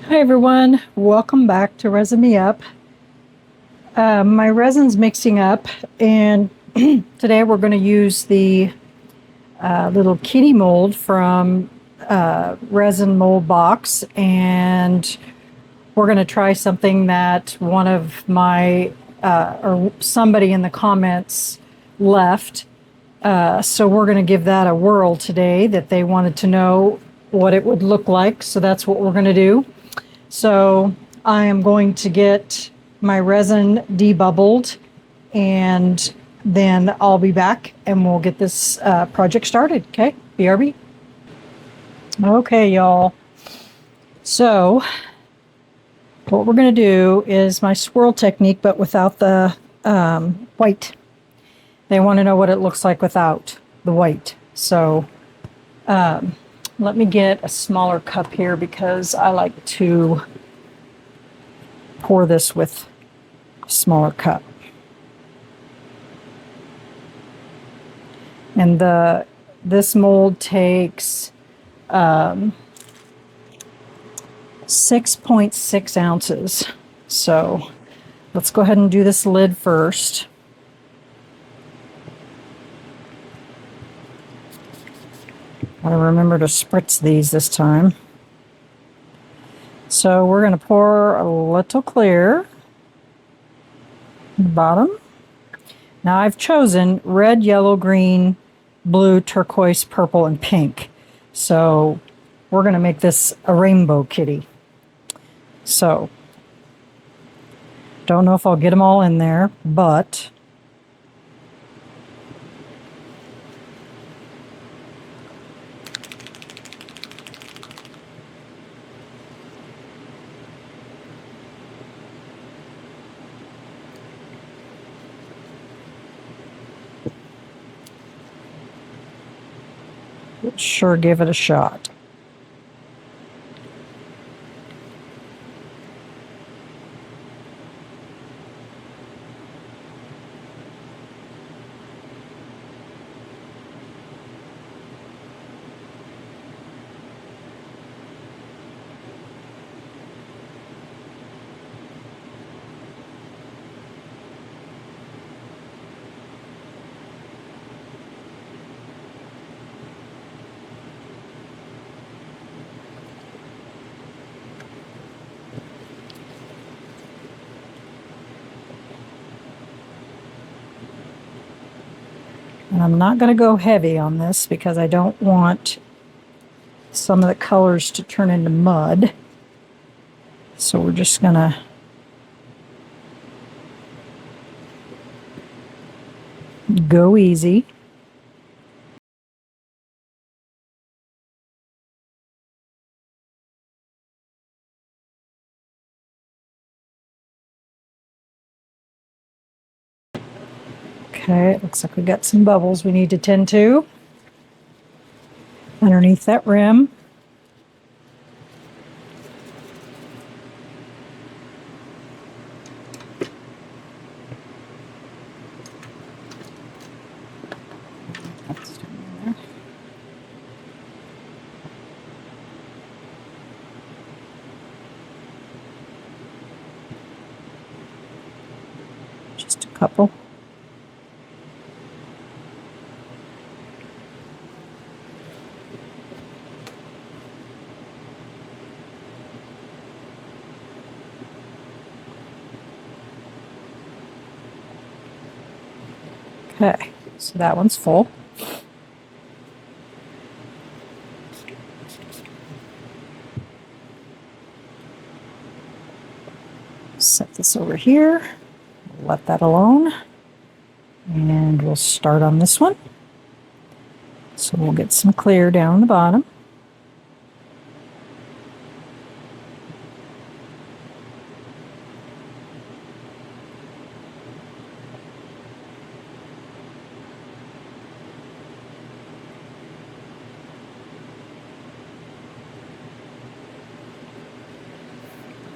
Hi everyone, welcome back to Resin Me Up. My resin's mixing up, and today we're going to use the little kitty mold from Resin Mold Box, and we're going to try something that one of my or somebody in the comments left. So we're going to give that a whirl today, that they wanted to know what it would look like, so that's what we're going to do. So I am going to get my resin debubbled, and then I'll be back and we'll get this project started. Okay, BRB. Okay, y'all. So what we're going to do is my swirl technique, but without the white. They want to know what it looks like without the white. So let me get a smaller cup here because I like to pour this with a smaller cup. And this mold takes 6.6 ounces. So let's go ahead and do this lid first. Gotta remember to spritz these this time. So we're going to pour a little clear at the bottom. Now I've chosen red, yellow, green, blue, turquoise, purple, and pink. So we're going to make this a rainbow kitty. So don't know if I'll get them all in there, but sure give it a shot. And I'm not going to go heavy on this because I don't want some of the colors to turn into mud. So we're just going to go easy. Okay, it looks like we got some bubbles we need to tend to underneath that rim. Just a couple. Okay, so that one's full. Set this over here, let that alone, and we'll start on this one. So we'll get some clear down the bottom.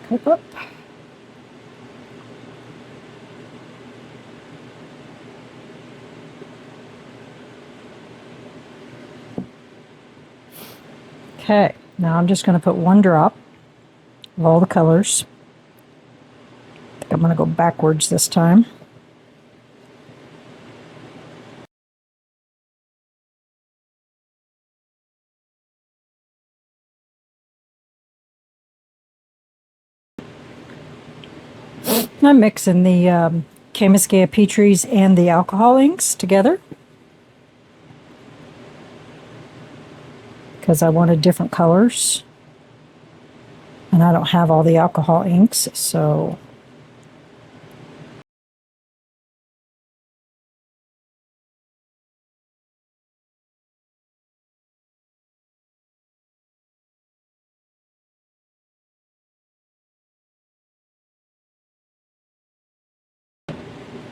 Clip up. Okay, now I'm just going to put one drop of all the colors. I think I'm going to go backwards this time. I'm mixing the KAMENSKAYA Peaches and the alcohol inks together because I wanted different colors. And I don't have all the alcohol inks, so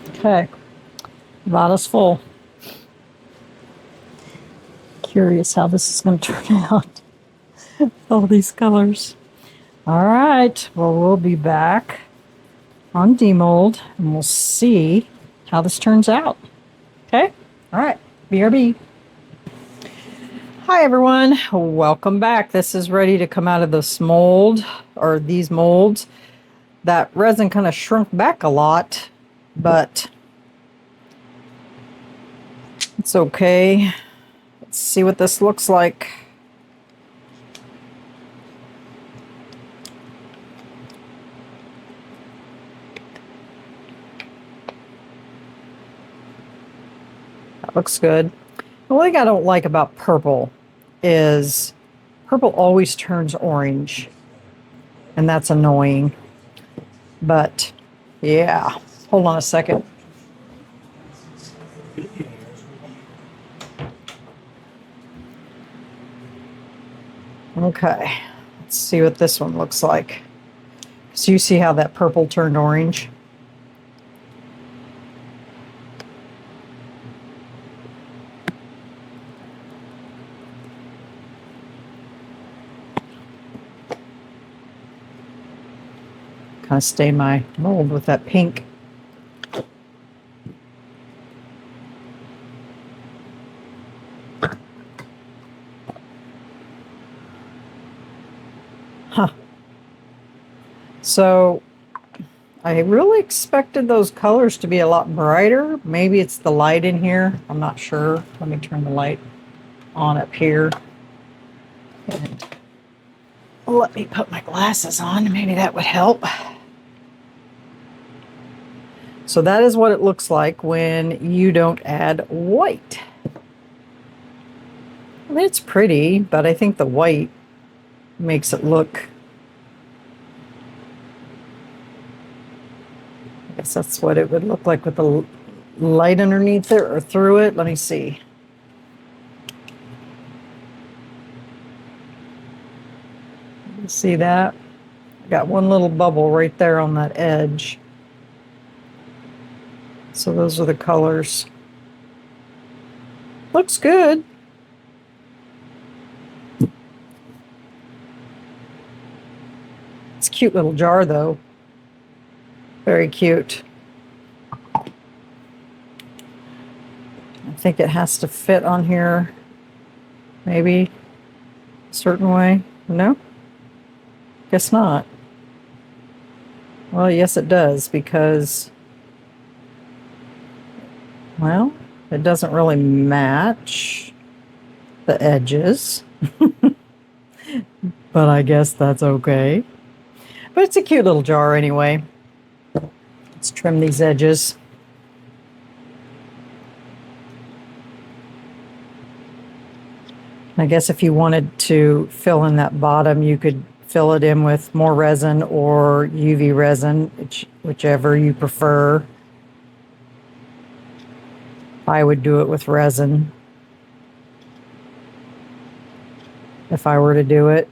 okay. Bottle's full. Curious how this is going to turn out. All these colors. All right. Well, we'll be back on Demold and we'll see how this turns out. Okay? All right. BRB. Hi, everyone. Welcome back. This is ready to come out of this mold, or these molds. That resin kind of shrunk back a lot, but it's okay. Let's see what this looks like. That looks good. The only thing I don't like about purple is purple always turns orange, and that's annoying. But yeah, hold on a second. Okay, let's see what this one looks like. So you see how that purple turned orange? Kind of stain my mold with that pink. Huh. So I really expected those colors to be a lot brighter. Maybe it's the light in here. I'm not sure. Let me turn the light on up here. And let me put my glasses on. Maybe that would help. So that is what it looks like when you don't add white. I mean, it's pretty, but I think the white makes it look... I guess that's what it would look like with the light underneath it or through it. Let me see. You see that? I got one little bubble right there on that edge. So those are the colors. Looks good. It's a cute little jar though. Very cute. I think it has to fit on here. Maybe a certain way. No? Guess not. Well, yes it does, because, well, it doesn't really match the edges. But I guess that's okay. But it's a cute little jar anyway. Let's trim these edges. I guess if you wanted to fill in that bottom, you could fill it in with more resin or UV resin, whichever you prefer. I would do it with resin if I were to do it.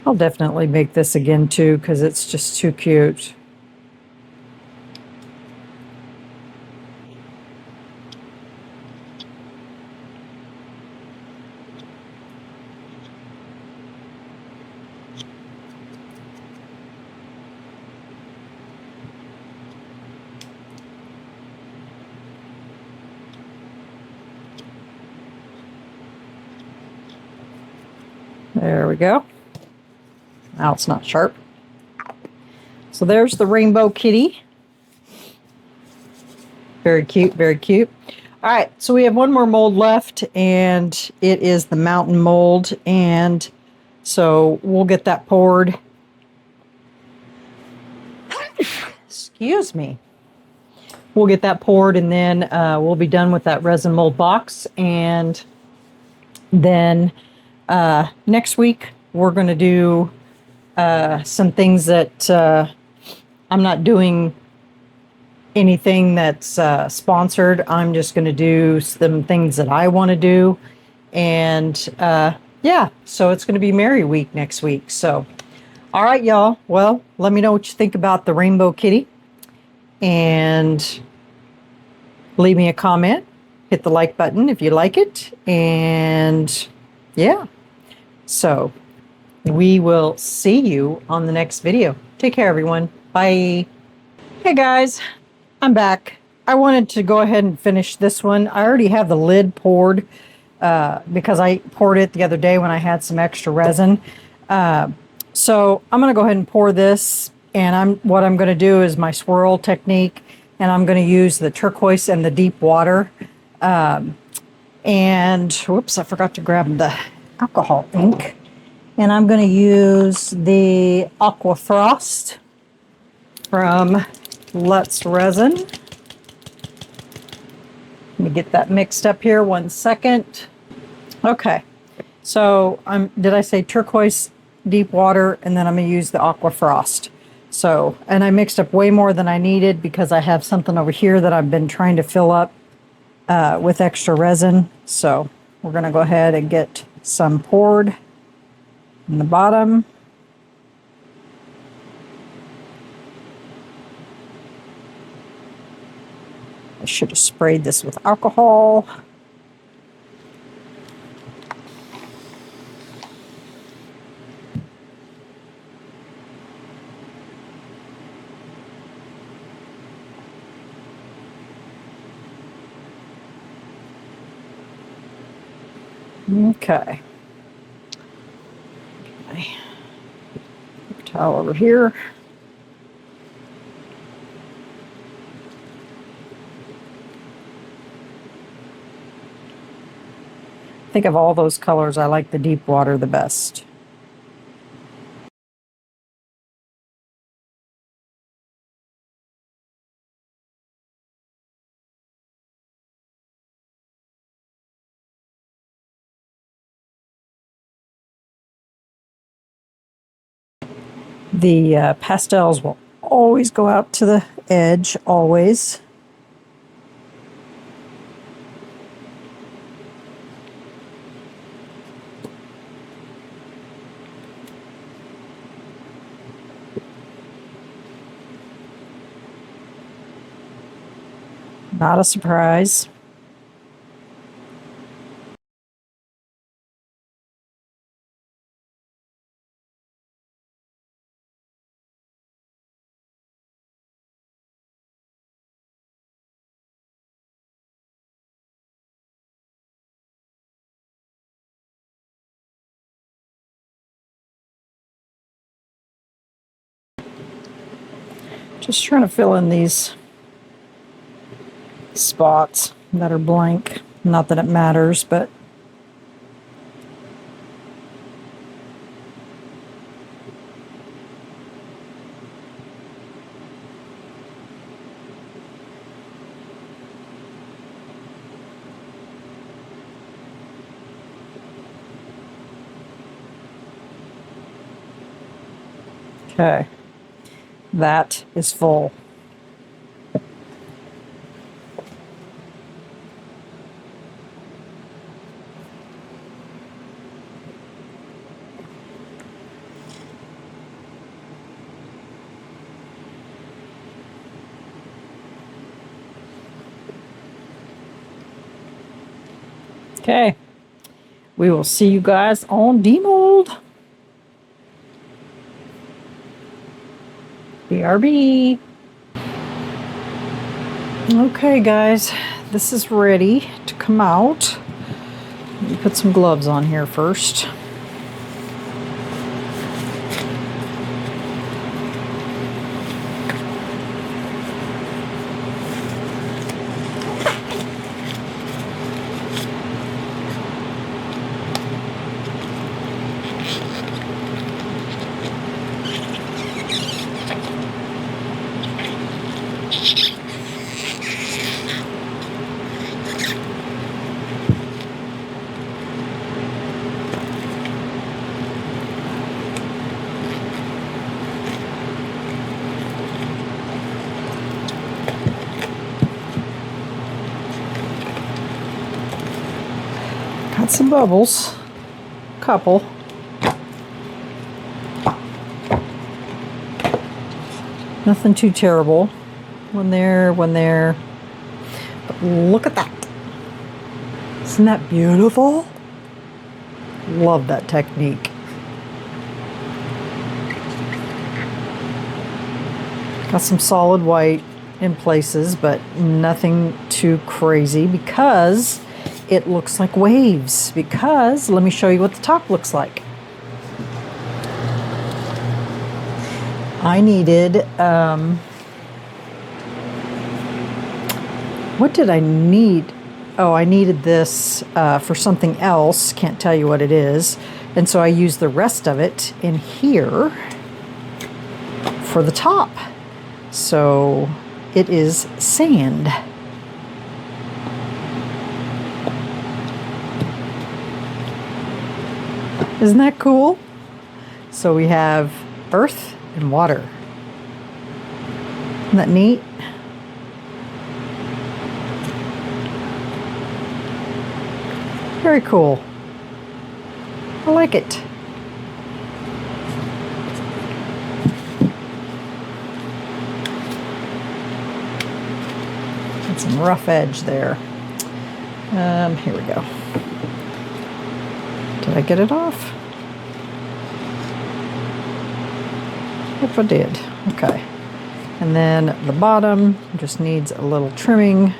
I'll definitely make this again too, because it's just too cute. There we go. Now it's not sharp. So there's the rainbow kitty. Very cute, very cute. All right, so we have one more mold left, and it is the mountain mold, and so we'll get that poured. Excuse me. We'll get that poured, and then we'll be done with that resin mold box. And then next week, we're going to do some things that I'm not doing anything that's sponsored. I'm just going to do some things that I want to do. And yeah, so it's going to be Merry Week next week. So, all right, y'all. Well, let me know what you think about the rainbow kitty. And leave me a comment. Hit the like button if you like it. And yeah, so we will see you on the next video. Take care, everyone. Bye. Hey, guys. I'm back. I wanted to go ahead and finish this one. I already have the lid poured because I poured it the other day when I had some extra resin. So I'm going to go ahead and pour this, and what I'm going to do is my swirl technique, and I'm going to use the turquoise and the deep water. And whoops, I forgot to grab the alcohol ink. And I'm going to use the Aqua Frost from Let's Resin. Let me get that mixed up here 1 second. Okay, so did I say turquoise, deep water, and then I'm going to use the Aqua Frost. So, and I mixed up way more than I needed because I have something over here that I've been trying to fill up with extra resin. So we're going to go ahead and get some poured in the bottom. I should have sprayed this with alcohol. Okay. Towel over here. I think of all those colors, I like the deep water the best. The pastels will always go out to the edge, always. Not a surprise. Just trying to fill in these spots that are blank. Not that it matters, but okay. That is full. Okay. We will see you guys on Demold. BRB. Okay, guys, this is ready to come out. Let me put some gloves on here first. got some bubbles, couple. Nothing too terrible. One there, one there. But look at that. Isn't that beautiful? Love that technique. Got some solid white in places, but nothing too crazy because it looks like waves. Because let me show you what the top looks like. I needed, what did I need? Oh, I needed this for something else. Can't tell you what it is. And so I used the rest of it in here for the top. So it is sand. Isn't that cool? So we have earth and water. Isn't that neat? Very cool. I like it. Got some rough edge there. Here we go. Did I get it off? Yep, I did. Okay. And then the bottom just needs a little trimming.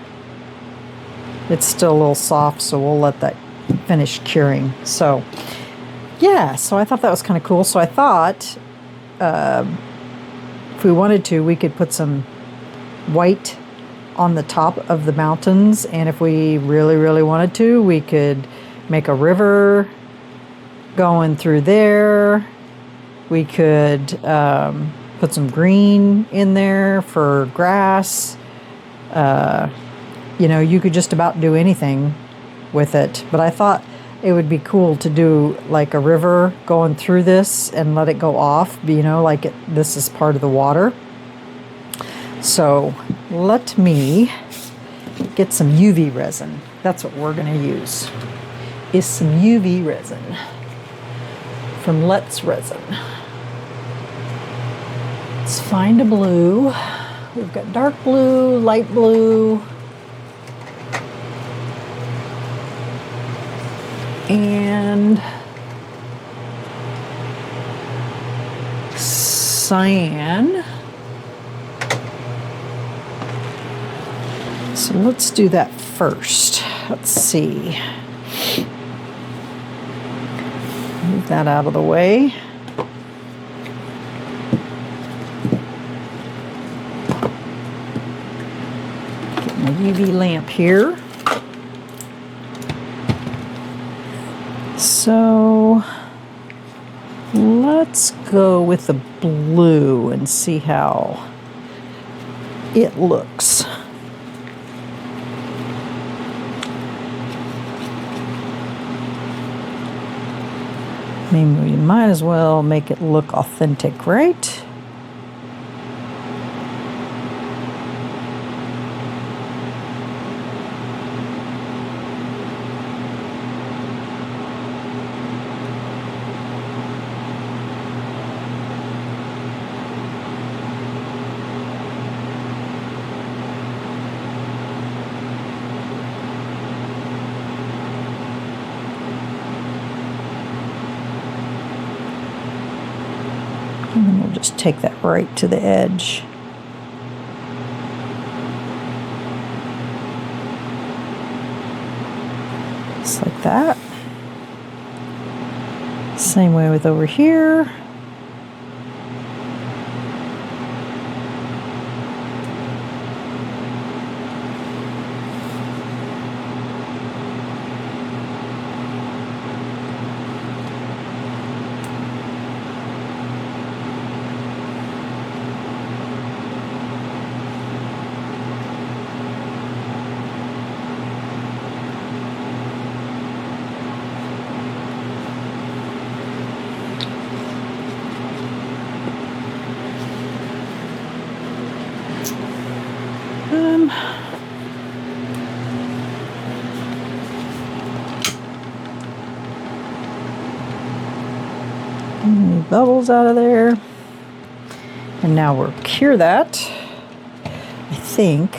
It's still a little soft, so we'll let that finish curing. So yeah, so I thought that was kind of cool. So I thought if we wanted to, we could put some white on the top of the mountains, and if we really, really wanted to, we could make a river going through there. We could put some green in there for grass. You know, you could just about do anything with it. But I thought it would be cool to do like a river going through this and let it go off, you know, like this is part of the water. So let me get some UV resin. That's what we're going to use, is some UV resin from Let's Resin. Let's find a blue. We've got dark blue, light blue, and cyan. So let's do that first. Let's see. Move that out of the way. Get my UV lamp here. So let's go with the blue and see how it looks. I mean, we might as well make it look authentic, right? And then we'll just take that right to the edge. Just like that. Same way with over here. bubbles out of there. And now we'll cure that. I think.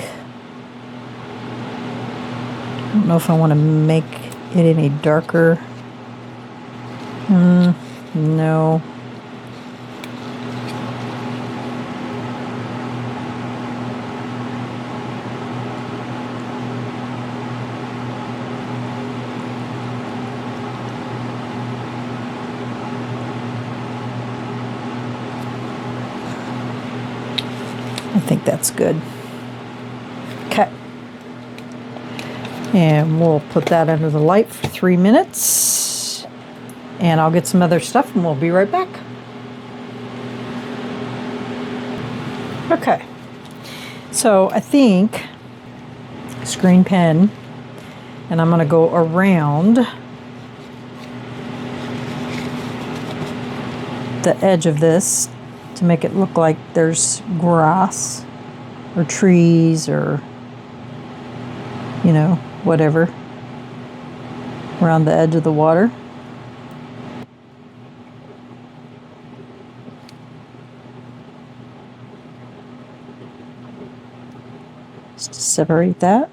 I don't know if I want to make it any darker. No. I think that's good. Okay. And we'll put that under the light for 3 minutes. And I'll get some other stuff and we'll be right back. Okay. So I think screen pen, and I'm going to go around the edge of this to make it look like there's grass or trees or, you know, whatever around the edge of the water. Just to separate that.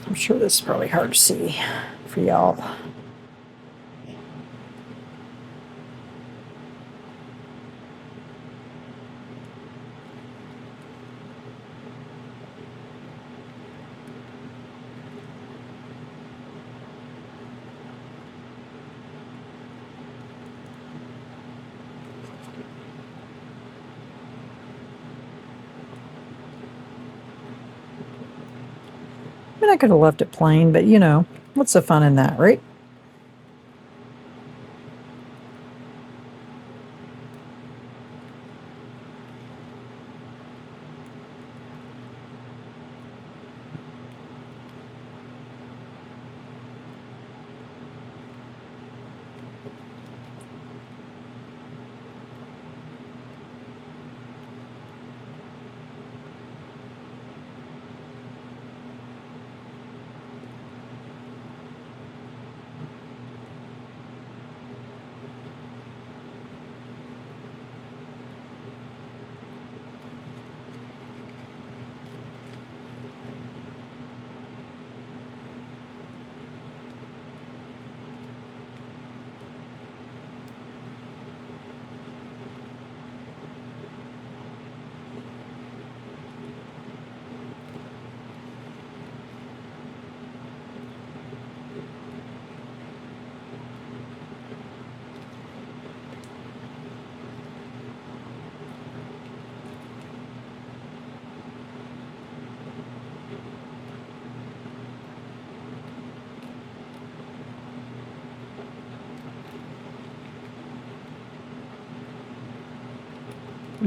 I'm sure this is probably hard to see for y'all. I mean, I could have left it plain, but you know, what's the fun in that, right?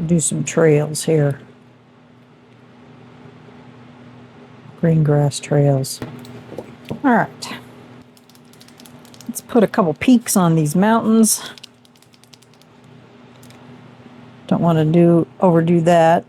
Do some trails here. Green grass trails. All right. Let's put a couple peaks on these mountains. Don't want to overdo that.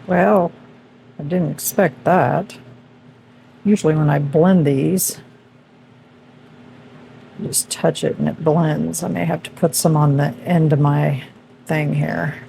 Well, I didn't expect that. Usually when I blend these, I just touch it and it blends. I may have to put some on the end of my thing here.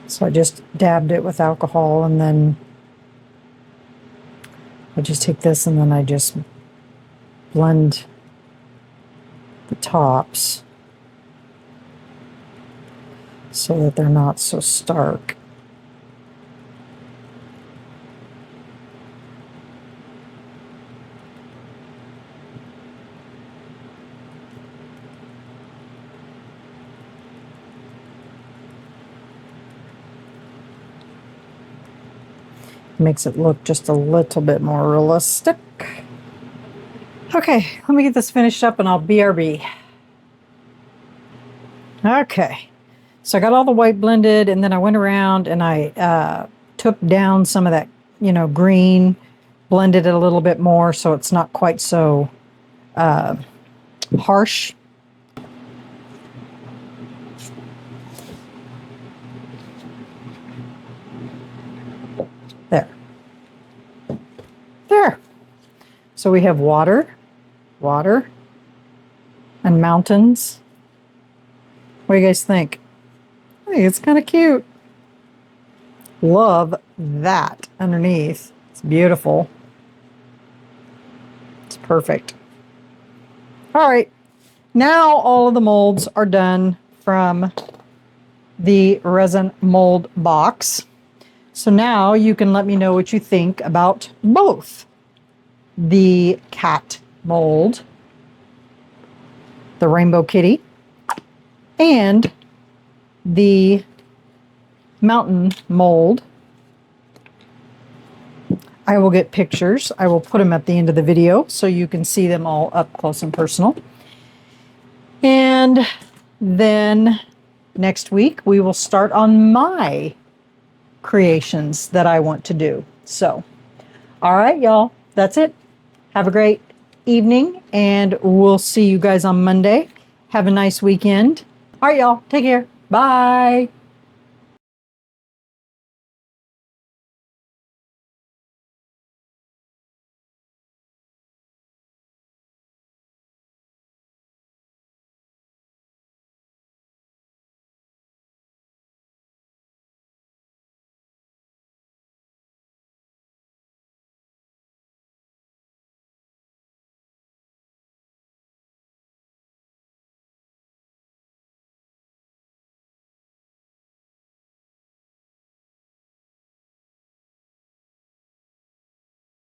So I just dabbed it with alcohol, and then I just take this and then I just blend the tops so that they're not so stark. Makes it look just a little bit more realistic. Okay, let me get this finished up and I'll BRB. Okay, so I got all the white blended, and then I went around and I took down some of that, green, blended it a little bit more so it's not quite so harsh. There. So we have water, and mountains. What do you guys think? I think it's kind of cute. Love that underneath. It's beautiful. It's perfect. All right. Now all of the molds are done from the resin mold box. So now you can let me know what you think about both the cat mold, the rainbow kitty, and the mountain mold. I will get pictures. I will put them at the end of the video so you can see them all up close and personal. And then next week we will start on my creations that I want to do. So, all right, y'all, that's it. Have a great evening, and we'll see you guys on Monday. Have a nice weekend. All right, y'all, take care. Bye.